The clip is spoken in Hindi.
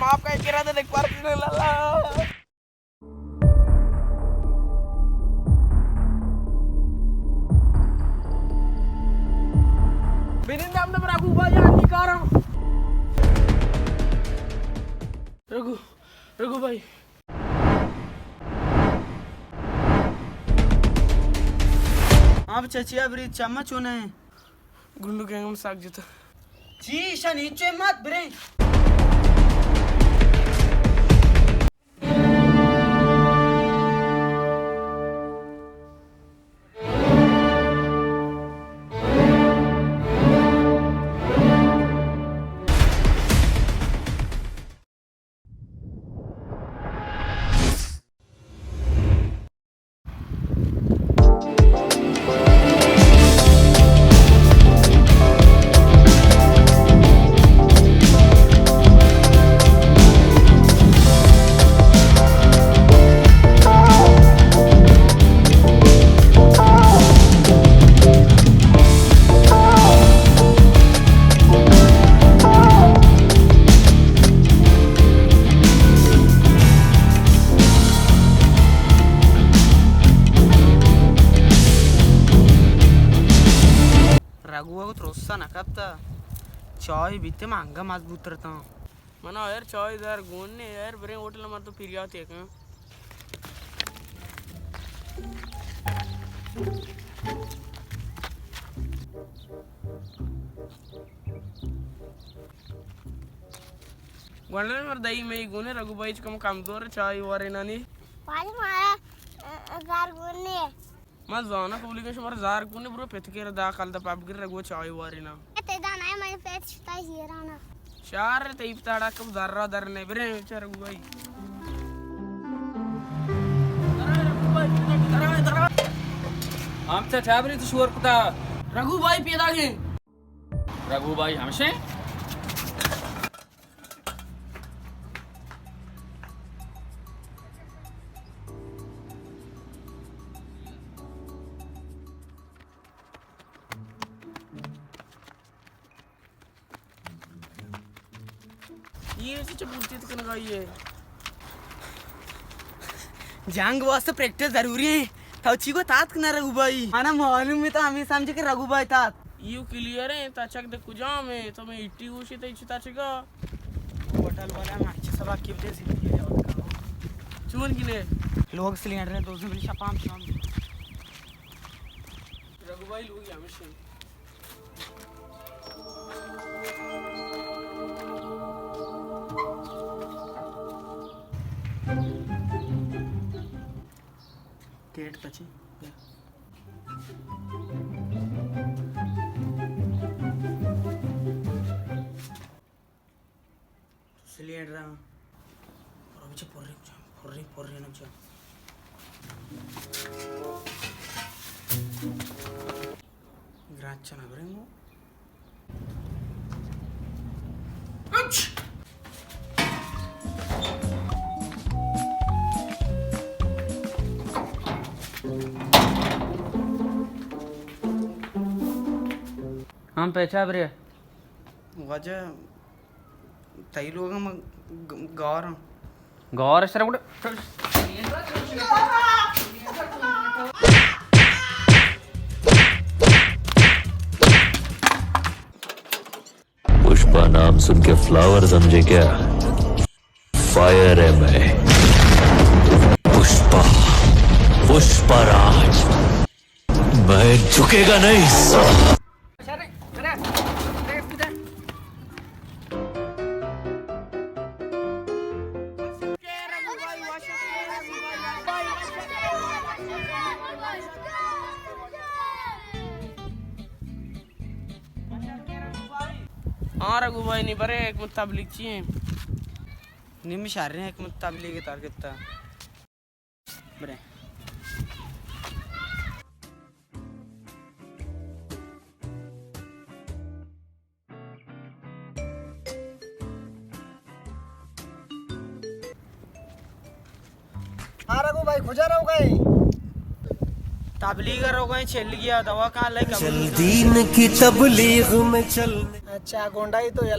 माफ काय केला तर एक बार लाला benin dam na Raghu bhai aunty का रहा हूं रघु भाई आप चचिया ब्री चम्मच होना है गुंडू गैंग में साग जीता जी नीचे मत ब्रे रघुआ को त्रोसा ना करता चाय बीते महंगा मजबूत रहता मना यार चाय इधर गोन ने यार बरे होटल में तो फिर जाते हैं गंडे में दही में गुने रघु भाई कम कमजोर चाय वारे नानी पानी मारा जार गुने मैं जाना कबूली के शुमार जार गुने ब्रो पेथकेर दा कल दा पाप गिर रघु चाय वारे ना ते दाना है मेरे पेट छुटा ही राना चार ते इफ्तारा कब दर्रा दरने बरे चार रघु भाई आमचा छाबरी तो शोर कुता रघु भाई पेदा के रघु भाई हमसे ये से पूछते तो कन गई है जंग वास्ते प्रैक्टिस जरूरी है तौची को तात ना रघु भाई माना मालूम है तो हमें समझे कि रघु भाई तात यू क्लियर है ताचक दे कुजा में तो मैं इट्टी उसी ते इच्छा ताचका होटल वाला माची सब की वजह से ये होता चुन किने लोग सिलेंडर है 200 मिली शपाम शाम रघु भाई लोग हमेशा गेट पची सिलेंडर और अभी पोर्रे ना जा ग्राचा ना बरेंगो हम पैसा बरे वजह तई लोग हम गौर गौर सर कुठे पुष्पा नाम सुन के फ्लावर समझे क्या? फायर है मैं, पुष्पा, पुष्पराज। मैं झुकेगा नहीं। हाँ रघु भाई नहीं बरे एक मुताबिक चाहिए निमिष आ रहे हैं एक मुताबिक के तार कितना बरे हाँ रघु भाई खुजा रहो गए तबलीग हो गए चल गया दवा कहाँ ले दीन की तबलीग में चल अच्छा गोंडाई तो